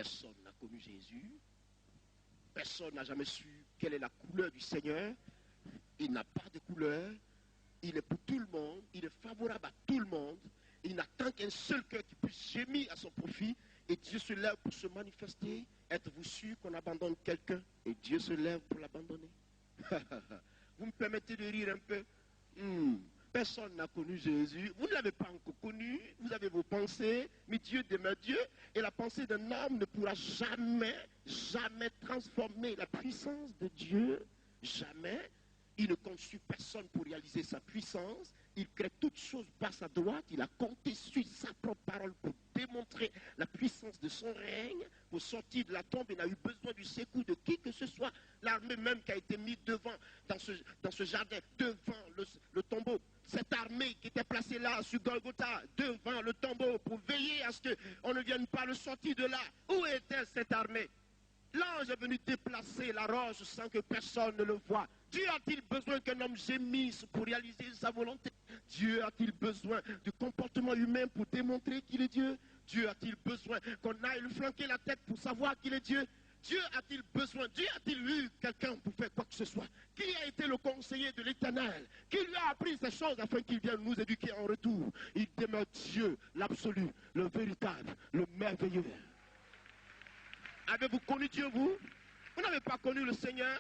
Personne n'a connu Jésus. Personne n'a jamais su quelle est la couleur du Seigneur. Il n'a pas de couleur. Il est pour tout le monde. Il est favorable à tout le monde. Il n'attend qu'un seul cœur qui puisse gémir à son profit. Et Dieu se lève pour se manifester. Êtes-vous sûr qu'on abandonne quelqu'un? Et Dieu se lève pour l'abandonner. Vous me permettez de rire un peu? Personne n'a connu Jésus. Vous ne l'avez pas encore connu. Vous avez vos pensées. Mais Dieu demeure Dieu. Et la pensée d'un homme ne pourra jamais, jamais transformer la puissance de Dieu. Jamais. Il ne conçut personne pour réaliser sa puissance. Il crée toutes choses par sa droite. Il a compté sur sa propre parole pour démontrer la puissance de son règne. Pour sortir de la tombe, il n'a eu besoin du secours de qui que ce soit. L'armée même qui a été mise devant, dans ce jardin, devant le tombeau. Cette armée qui était placée là, sur Golgotha, devant le tombeau, pour veiller à ce qu'on ne vienne pas le sortir de là. Où était cette armée? L'ange est venu déplacer la roche sans que personne ne le voie. Dieu a-t-il besoin qu'un homme gémisse pour réaliser sa volonté? Dieu a-t-il besoin du comportement humain pour démontrer qu'il est Dieu? Dieu a-t-il besoin qu'on aille lui flanquer la tête pour savoir qu'il est Dieu? Dieu a-t-il besoin, Dieu a-t-il eu quelqu'un pour faire quoi que ce soit? Qui a été le conseiller de l'Éternel? Qui lui a appris ces choses afin qu'il vienne nous éduquer en retour? Il demeure Dieu, l'absolu, le véritable, le merveilleux. Avez-vous connu Dieu, vous? Vous n'avez pas connu le Seigneur?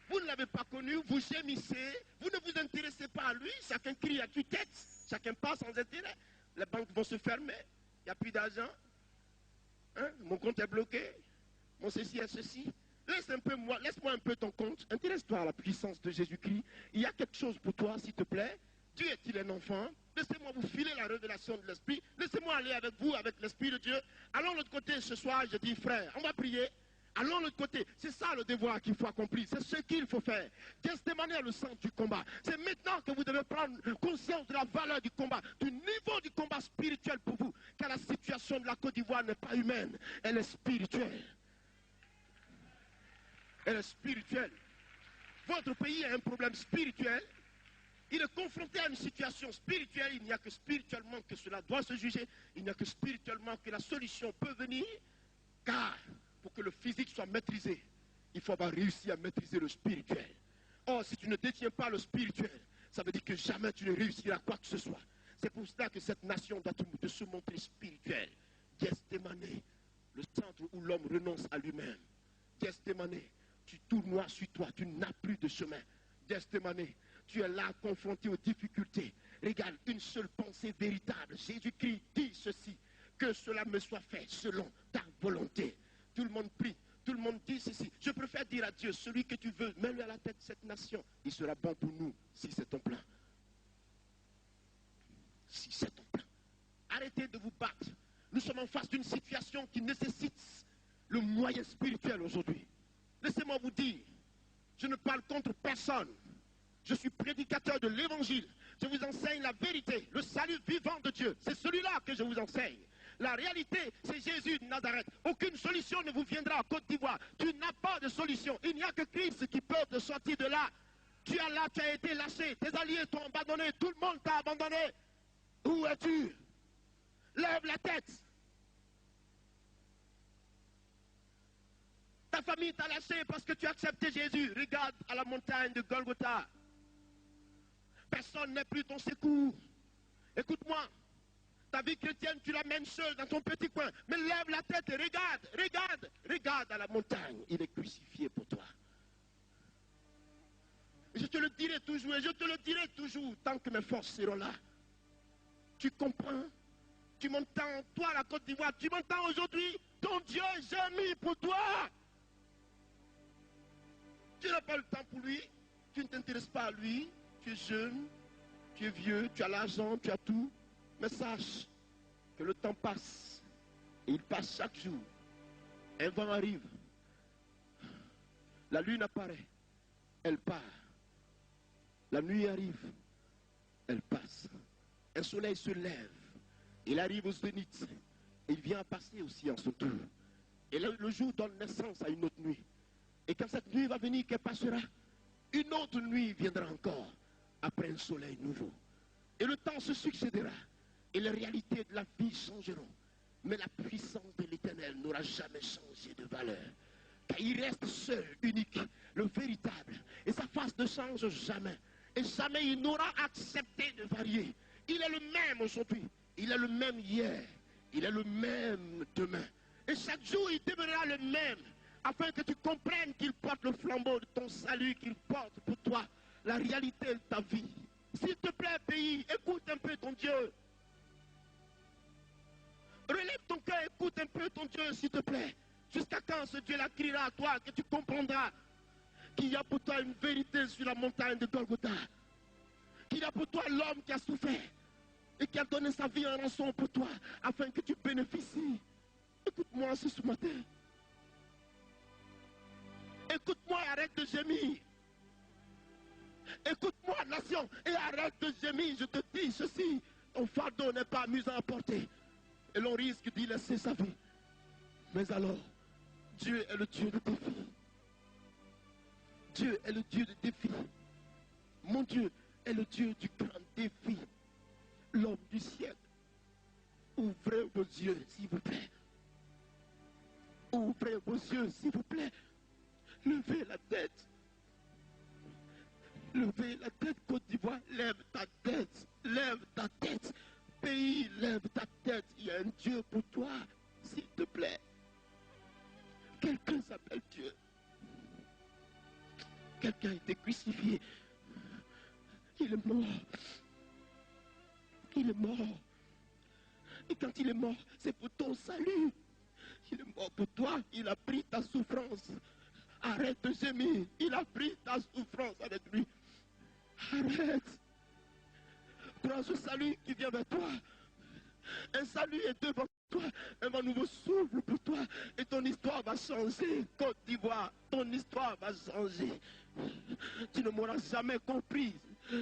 Vous ne l'avez pas connu, vous gémissez, vous ne vous intéressez pas à lui, chacun crie à tue-tête, chacun passe sans intérêt. Les banques vont se fermer, il n'y a plus d'argent. Hein? Mon compte est bloqué, mon ceci est ceci. Laisse-moi un peu ton compte, intéresse-toi à la puissance de Jésus-Christ. Il y a quelque chose pour toi, s'il te plaît. Dieu est-il un enfant? Laissez-moi vous filer la révélation de l'Esprit. Laissez-moi aller avec vous, avec l'Esprit de Dieu. Allons de l'autre côté ce soir, je dis frère, on va prier. Allons de l'autre côté. C'est ça le devoir qu'il faut accomplir. C'est ce qu'il faut faire. Gethsémani est le centre du combat. C'est maintenant que vous devez prendre conscience de la valeur du combat, du niveau du combat spirituel pour vous. Car la situation de la Côte d'Ivoire n'est pas humaine, elle est spirituelle. Elle est spirituelle. Votre pays a un problème spirituel. Il est confronté à une situation spirituelle. Il n'y a que spirituellement que cela doit se juger. Il n'y a que spirituellement que la solution peut venir. Car pour que le physique soit maîtrisé, il faut avoir réussi à maîtriser le spirituel. Or, si tu ne détiens pas le spirituel, ça veut dire que jamais tu ne réussiras quoi que ce soit. C'est pour cela que cette nation doit te se montrer spirituelle. Gethsémani, le centre où l'homme renonce à lui-même. Gethsémani, tu tournoies sur toi, tu n'as plus de chemin. Gethsémani, tu es là confronté aux difficultés. Regarde, une seule pensée véritable. Jésus-Christ dit ceci, que cela me soit fait selon ta volonté. Tout le monde prie, tout le monde dit ceci. Je préfère dire à Dieu, celui que tu veux, mets-le à la tête de cette nation. Il sera bon pour nous, si c'est ton plan. Si c'est ton plan. Arrêtez de vous battre. Nous sommes en face d'une situation qui nécessite le moyen spirituel aujourd'hui. Laissez-moi vous dire, je ne parle contre personne. Je suis prédicateur de l'évangile. Je vous enseigne la vérité, le salut vivant de Dieu. C'est celui-là que je vous enseigne. La réalité, c'est Jésus de Nazareth. Aucune solution ne vous viendra à Côte d'Ivoire. Tu n'as pas de solution. Il n'y a que Christ qui peut te sortir de là. Tu es là, tu as été lâché. Tes alliés t'ont abandonné. Tout le monde t'a abandonné. Où es-tu? Lève la tête. Ta famille t'a lâché parce que tu as accepté Jésus. Regarde à la montagne de Golgotha. Personne n'est plus ton secours. Écoute-moi. Ta vie chrétienne, tu la mènes seule dans ton petit coin. Mais lève la tête et regarde à la montagne. Il est crucifié pour toi. Et je te le dirai toujours, et je te le dirai toujours, tant que mes forces seront là. Tu comprends? Tu m'entends, toi, la Côte d'Ivoire, tu m'entends aujourd'hui? Ton Dieu est gémit pour toi. Tu n'as pas le temps pour lui. Tu ne t'intéresses pas à lui. Tu es jeune, tu es vieux, tu as l'argent, tu as tout. Mais sache que le temps passe. Et il passe chaque jour. Un vent arrive. La lune apparaît. Elle part. La nuit arrive. Elle passe. Un soleil se lève. Il arrive au zénith. Et il vient passer aussi en son tour. Et le jour donne naissance à une autre nuit. Et quand cette nuit va venir, qu'elle passera, une autre nuit viendra encore. Après un soleil nouveau. Et le temps se succédera. Et les réalités de la vie changeront. Mais la puissance de l'Éternel n'aura jamais changé de valeur. Car il reste seul, unique, le véritable. Et sa face ne change jamais. Et jamais il n'aura accepté de varier. Il est le même aujourd'hui. Il est le même hier. Il est le même demain. Et chaque jour, il demeurera le même. Afin que tu comprennes qu'il porte le flambeau de ton salut, qu'il porte pour toi la réalité de ta vie. S'il te plaît, pays, écoute un peu ton Dieu. Relève ton cœur, écoute un peu ton Dieu, s'il te plaît. Jusqu'à quand ce Dieu-là criera à toi, que tu comprendras qu'il y a pour toi une vérité sur la montagne de Golgotha. Qu'il y a pour toi l'homme qui a souffert et qui a donné sa vie en rançon pour toi, afin que tu bénéficies. Écoute-moi ce matin. Écoute-moi et arrête de gémir. Écoute-moi, nation, et arrête de gémir. Je te dis ceci, ton fardeau n'est pas amusant à porter. Et l'on risque d'y laisser sa vie. Mais alors, Dieu est le Dieu de défi. Dieu est le Dieu de défi. Mon Dieu est le Dieu du grand défi. L'homme du ciel. Ouvrez vos yeux, s'il vous plaît. Ouvrez vos yeux, s'il vous plaît. Levez la tête. Levez la tête, Côte d'Ivoire. Lève ta tête. Lève ta tête. Pays, lève ta tête. Il y a un Dieu pour toi, s'il te plaît. Quelqu'un s'appelle Dieu. Quelqu'un a été crucifié. Il est mort. Il est mort. Et quand il est mort, c'est pour ton salut. Il est mort pour toi. Il a pris ta souffrance. Arrête de gémir. Il a pris ta souffrance avec lui. Arrête. Prends ce salut qui vient vers toi. Un salut est devant toi. Un nouveau souffle pour toi. Et ton histoire va changer. Côte d'Ivoire, ton histoire va changer. Tu ne m'auras jamais compris.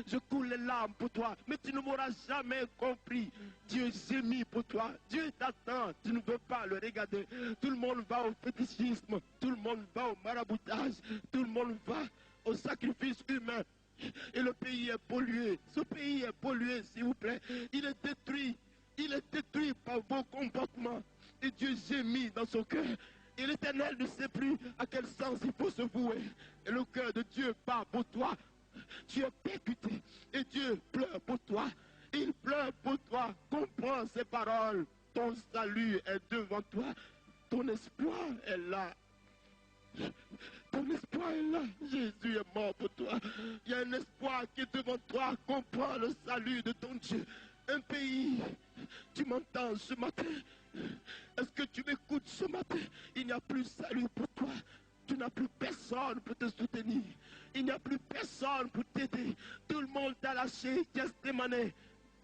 Je coule les larmes pour toi, mais tu ne m'auras jamais compris. Dieu gémit pour toi. Dieu t'attend. Tu ne veux pas le regarder. Tout le monde va au fétichisme. Tout le monde va au maraboutage. Tout le monde va au sacrifice humain. Et le pays est pollué. Ce pays est pollué, s'il vous plaît. Il est détruit. Il est détruit par vos comportements. Et Dieu gémit dans son cœur. Et l'Éternel ne sait plus à quel sens il faut se vouer. Et le cœur de Dieu part pour toi. Tu es percuté. Et Dieu pleure pour toi. Il pleure pour toi. Comprends ces paroles. Ton salut est devant toi. Ton espoir est là. Ton espoir est là. Jésus est mort pour toi. Il y a un espoir qui est devant toi. Comprends le salut de ton Dieu. Un pays, tu m'entends ce matin? Est-ce que tu m'écoutes ce matin? Il n'y a plus de salut pour toi. Tu n'as plus personne pour te soutenir. Il n'y a plus personne pour t'aider. Tout le monde t'a lâché, Gethsémane.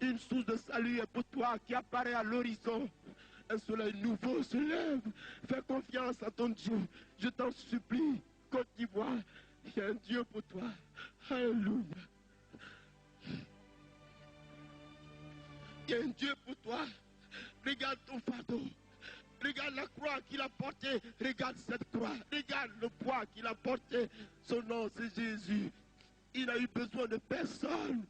Une source de salut est pour toi qui apparaît à l'horizon. Un soleil nouveau se lève. Fais confiance à ton Dieu. Je t'en supplie, Côte d'Ivoire, il y a un Dieu pour toi. Alléluia. Il y a un Dieu pour toi. Regarde ton fardeau. Regarde la croix qu'il a portée. Regarde cette croix. Regarde le poids qu'il a porté. Son nom, c'est Jésus. Il n'a eu besoin de personne.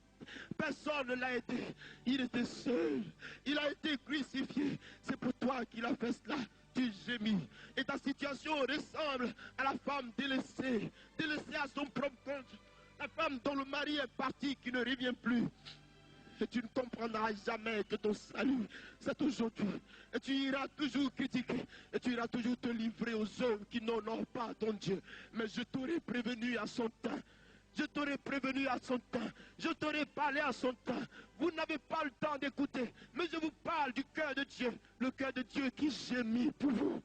Personne ne l'a aidé. Il était seul. Il a été crucifié. C'est pour toi qu'il a fait cela. Tu gémis. Et ta situation ressemble à la femme délaissée. Délaissée à son propre compte. La femme dont le mari est parti, qui ne revient plus. Et tu ne comprendras jamais que ton salut, c'est aujourd'hui. Et tu iras toujours critiquer. Et tu iras toujours te livrer aux hommes qui n'honorent pas ton Dieu. Mais je t'aurais prévenu à son temps. Je t'aurais prévenu à son temps. Je t'aurais parlé à son temps. Vous n'avez pas le temps d'écouter. Mais je vous parle du cœur de Dieu. Le cœur de Dieu qui gémit pour vous.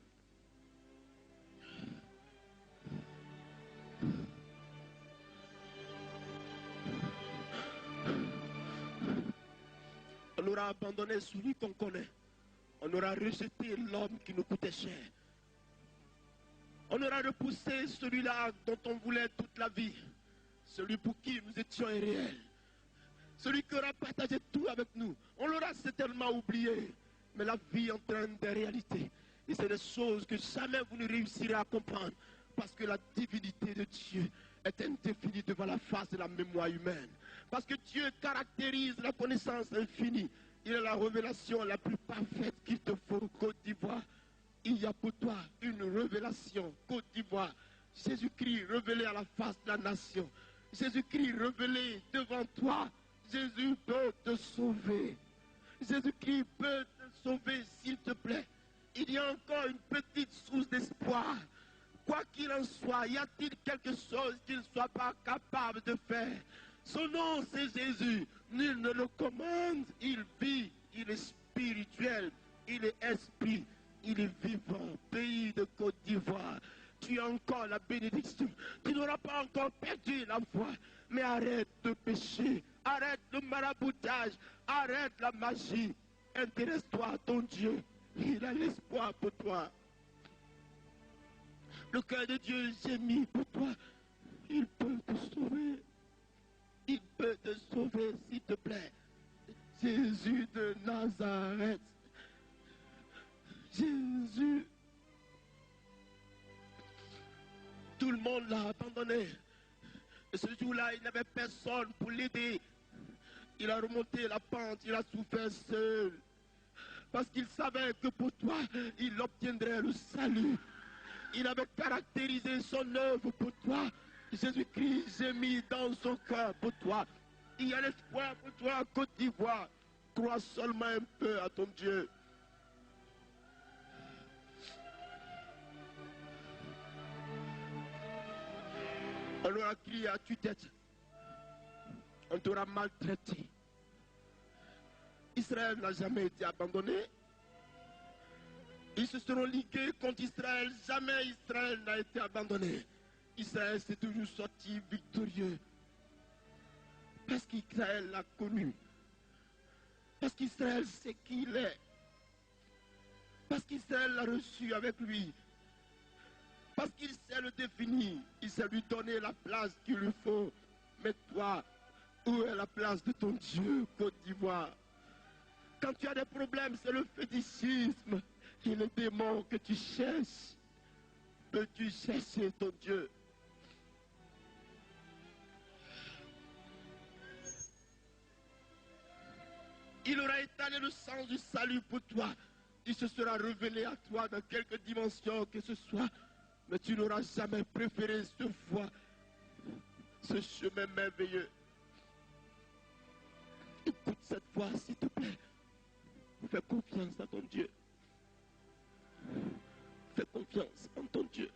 On aura abandonné celui qu'on connaît. On aura rejeté l'homme qui nous coûtait cher. On aura repoussé celui-là dont on voulait toute la vie. Celui pour qui nous étions irréels. Celui qui aura partagé tout avec nous. On l'aura certainement oublié. Mais la vie entraîne des réalités. Et c'est des choses que jamais vous ne réussirez à comprendre. Parce que la divinité de Dieu est indéfinie devant la face de la mémoire humaine. Parce que Dieu caractérise la connaissance infinie. Il est la révélation la plus parfaite qu'il te faut, Côte d'Ivoire. Il y a pour toi une révélation, Côte d'Ivoire. Jésus-Christ révélé à la face de la nation. Jésus-Christ révélé devant toi. Jésus peut te sauver. Jésus-Christ peut te sauver, s'il te plaît. Il y a encore une petite source d'espoir. Quoi qu'il en soit, y a-t-il quelque chose qu'il ne soit pas capable de faire? Son nom, c'est Jésus. Nul ne le commande. Il vit, il est spirituel, il est esprit, il est vivant. Pays de Côte d'Ivoire, tu as encore la bénédiction. Tu n'auras pas encore perdu la foi. Mais arrête de pécher, arrête le maraboutage, arrête la magie. Intéresse-toi à ton Dieu. Il a l'espoir pour toi. Le cœur de Dieu gémit pour toi. Il peut te sauver. Il peut te sauver, s'il te plaît. Jésus de Nazareth. Jésus. Tout le monde l'a abandonné. Et ce jour-là, il n'avait personne pour l'aider. Il a remonté la pente, il a souffert seul. Parce qu'il savait que pour toi, il obtiendrait le salut. Il avait caractérisé son œuvre pour toi. Jésus-Christ gémit dans son cœur pour toi. Il y a l'espoir pour toi, Côte d'Ivoire. Crois seulement un peu à ton Dieu. On aura crié à tue-tête. On t'aura maltraité. Israël n'a jamais été abandonné. Ils se seront ligués contre Israël. Jamais Israël n'a été abandonné. Israël s'est toujours sorti victorieux. Parce qu'Israël l'a connu. Parce qu'Israël sait qui il est. Parce qu'Israël l'a reçu avec lui. Parce qu'il sait le définir. Il sait lui donner la place qu'il lui faut. Mais toi, où est la place de ton Dieu, Côte d'Ivoire? Quand tu as des problèmes, c'est le fétichisme et le démon que tu cherches. Peux-tu chercher ton Dieu? Il aura étalé le sens du salut pour toi. Il se sera révélé à toi dans quelque dimension que ce soit. Mais tu n'auras jamais préféré ce voie, ce chemin merveilleux. Écoute cette voix, s'il te plaît. Fais confiance à ton Dieu. Fais confiance en ton Dieu.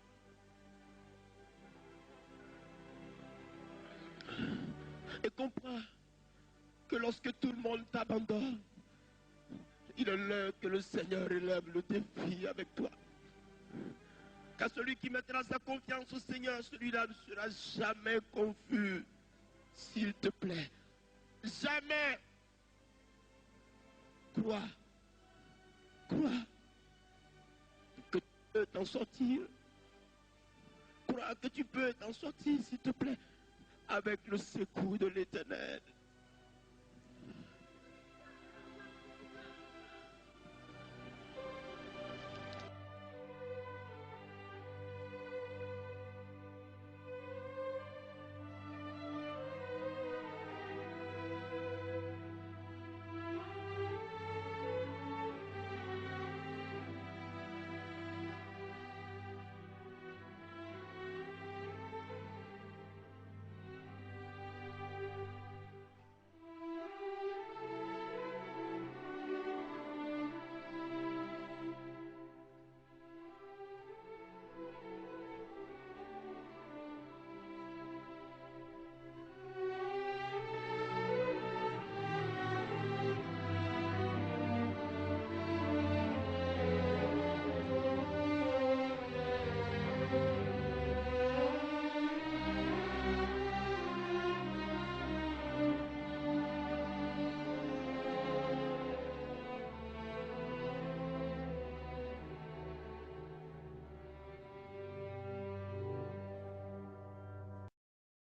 Et comprends que lorsque tout le monde t'abandonne, il est l'heure que le Seigneur élève le défi avec toi. Car celui qui mettra sa confiance au Seigneur, celui-là ne sera jamais confus. S'il te plaît, jamais. Crois que tu peux t'en sortir. Crois que tu peux t'en sortir, s'il te plaît, avec le secours de l'Éternel.